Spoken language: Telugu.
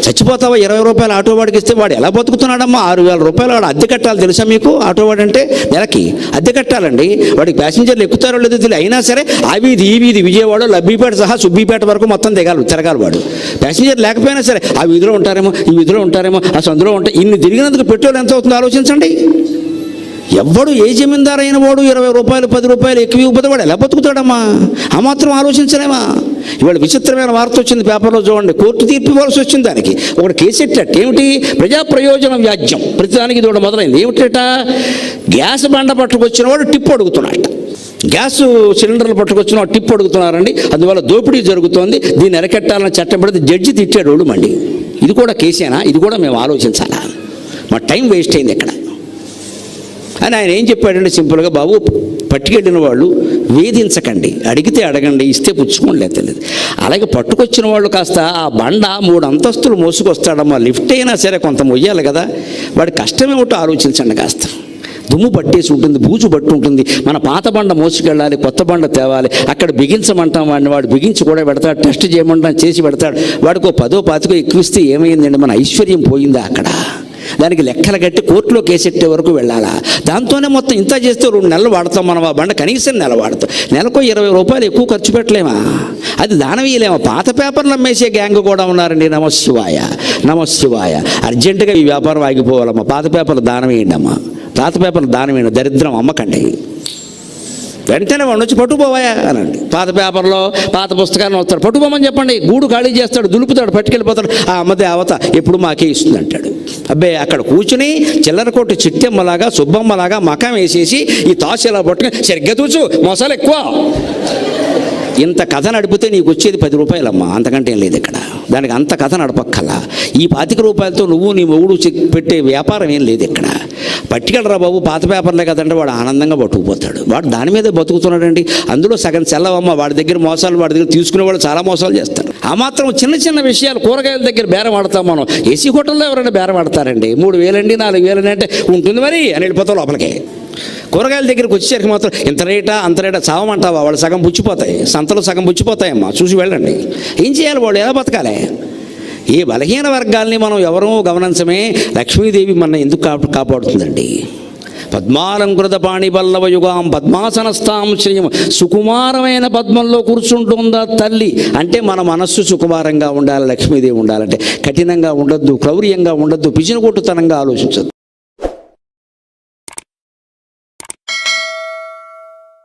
చచ్చిపోతావా 20 రూపాయలు ఆటో వాడికి ఇస్తే వాడు ఎలా బతుకుతున్నాడమ్మా? 6,000 రూపాయలు వాడు అద్దె కట్టాలి, తెలుసా మీకు? ఆటో వాడు అంటే నెలకి అద్దె కట్టాలండి. వాడికి ప్యాసింజర్లు ఎక్కుతారో లేదో తెలియదు. అయినా సరే ఆ వీధి ఈ వీధి విజయవాడ లబ్బిపేట సహా సుబ్బిపేట వరకు మొత్తం తిరగాలి వాడు. ప్యాసింజర్ లేకపోయినా సరే ఆ వీధిలో ఉంటారేమో, ఈ వీధిలో ఉంటారేమో, ఆ సందులో ఉంటాయి. ఇన్ని తిరిగినందుకు పెట్రోల్ ఎంత అవుతుందో ఆలోచించండి. ఎవ్వడు ఏ జమీందారు అయిన వాడు 20 రూపాయలు 10 రూపాయలు ఎక్కువ ఇవ్వకపోతే వాడు ఎలా బతుకుతాడమ్మా? ఆ మాత్రం ఆలోచించలేమా? ఇవాళ విచిత్రమైన వార్త వచ్చింది పేపర్లో, చూడండి. కోర్టు తీర్పు ఇవ్వాల్సి వచ్చింది దానికి. ఒకటి కేసు ఎట్టట్టు ఏమిటి? ప్రజా ప్రయోజన వ్యాజ్యం. ప్రతిదానికి ఇది ఒకటి మొదలైంది. ఏమిటట? గ్యాస్ బండ పట్టుకొచ్చిన వాడు టిప్ అడుగుతున్నాడట. గ్యాస్ సిలిండర్లు పట్టుకొచ్చిన వాడు టిప్ అడుగుతున్నారండి. అందువల్ల దోపిడీ జరుగుతోంది, దీన్ని అరికట్టాలని చట్టం పడితే జడ్జి తిట్టాడు వాడు. మండి ఇది కూడా కేసేనా? ఇది కూడా మేము ఆలోచించాలా? మా టైం వేస్ట్ అయింది ఇక్కడ అని ఆయన ఏం చెప్పాడంటే సింపుల్గా, బాబు పట్టుకెళ్ళిన వాళ్ళు వేధించకండి, అడిగితే అడగండి, ఇస్తే పుచ్చుకోండి తెలియదు. అలాగే పట్టుకొచ్చిన వాళ్ళు కాస్త ఆ బండ 3 అంతస్తులు మోసుకొస్తాడమ్మా, లిఫ్ట్ అయినా సరే కొంత మొయ్యాలి కదా, వాడి కష్టమేమిటో ఆలోచించండి. కాస్త దుమ్ము పట్టేసి ఉంటుంది, బూజు పట్టు ఉంటుంది. మన పాత బండ మోసుకెళ్ళాలి, కొత్త బండ తేవాలి. అక్కడ బిగించమంటాం వాడిని, వాడు బిగించి కూడా పెడతాడు, టెస్ట్ చేయమంటాం చేసి పెడతాడు. వాడికి 10 20 ఎక్కువిస్తే ఏమైందండి? మన ఐశ్వర్యం పోయిందా అక్కడ? దానికి లెక్కలు కట్టి కోర్టులో కేసెట్టే వరకు వెళ్ళాలా? దాంతోనే మొత్తం ఇంత చేస్తే 2 నెలలు వాడతాం మనం. ఆ బండ కనీసం నెల వాడతాం. నెలకు 20 రూపాయలు ఎక్కువ ఖర్చు పెట్టలేమా? అది దానం ఇయ్యలేమా? పాత పేపర్లు అమ్మేసే గ్యాంగ్ కూడా ఉన్నారండి. నమశివాయ నమశివాయ. అర్జెంటుగా ఈ వ్యాపారం ఆగిపోవాలమ్మా. పాత పేపర్లు దానం వేయండి అమ్మా. పాత పేపర్లు దానం వేయండి. దరిద్రం అమ్మకండి. వెంటనే వాడు వచ్చి పట్టుకుపోవాయా అనండి. పాత పేపర్లో పాత పుస్తకాలను వస్తాడు, పట్టుకోమని చెప్పండి. గూడు ఖాళీ చేస్తాడు, దులుపుతాడు, పట్టుకెళ్ళిపోతాడు. ఆ అమ్మదే అవత ఎప్పుడు మాకే ఇస్తుంది అంటాడు. అబ్బాయి అక్కడ కూర్చుని చిల్లర కొట్టు చిట్టెమ్మలాగా సుబ్బమ్మలాగా మకం వేసేసి ఈ తాసు ఇలా పట్టుకుని సరిగ్గా తూచు, మోసాలు ఎక్కువ. ఇంత కథ నడిపితే నీకు వచ్చేది 10 రూపాయలమ్మా, అంతకంటే ఏం లేదు ఇక్కడ. దానికి అంత కథ నడపక్కల్లా. ఈ 25 రూపాయలతో నువ్వు నీ మొగుడు పెట్టే వ్యాపారం ఏం లేదు ఇక్కడ. పట్టుకెళ్ళరా బాబు, పాత పేపర్లే కదంటే వాడు ఆనందంగా పట్టుకుపోతాడు. వాడు దాని మీదే బతుకుతున్నాడండి. అందులో సగం చెల్లవమ్మ. వాడి దగ్గర మోసాలు, వాడి దగ్గర తీసుకునే వాళ్ళు చాలా మోసాలు చేస్తారు. ఆ మాత్రం చిన్న చిన్న విషయాలు, కూరగాయల దగ్గర బేరం ఆడతాం మనం. ఏసీ హోటల్లో ఎవరైనా బేరం ఆడతారండి? 3000 అండి 4000 అంటే ఉంటుంది మరి అని వెళ్ళిపోతాం లోపలికి. కూరగాయల దగ్గరికి వచ్చేసరికి మాత్రం ఇంత రేటా అంత రేటా చావమంటావా? వాళ్ళు సగం పుచ్చిపోతాయి, సంతలో సగం పుచ్చిపోతాయమ్మా. చూసి వెళ్ళండి. ఏం చేయాలి? వాళ్ళు ఎలా బతకాలి? ఈ బలహీన వర్గాల్ని మనం ఎవరూ గమనించమే. లక్ష్మీదేవి మన ఎందుకు కాపాడుతుందండి? పద్మాలంకృత పాణిపల్లవ యుగాం పద్మాసనస్థాం శ్రియం. సుకుమారమైన పద్మంలో కూర్చుంటుందా తల్లి అంటే మన మనస్సు సుకుమారంగా ఉండాలి. లక్ష్మీదేవి ఉండాలంటే కఠినంగా ఉండొద్దు, క్రౌర్యంగా ఉండొద్దు, పిచ్చినకొట్టుతనంగా ఆలోచించద్దు.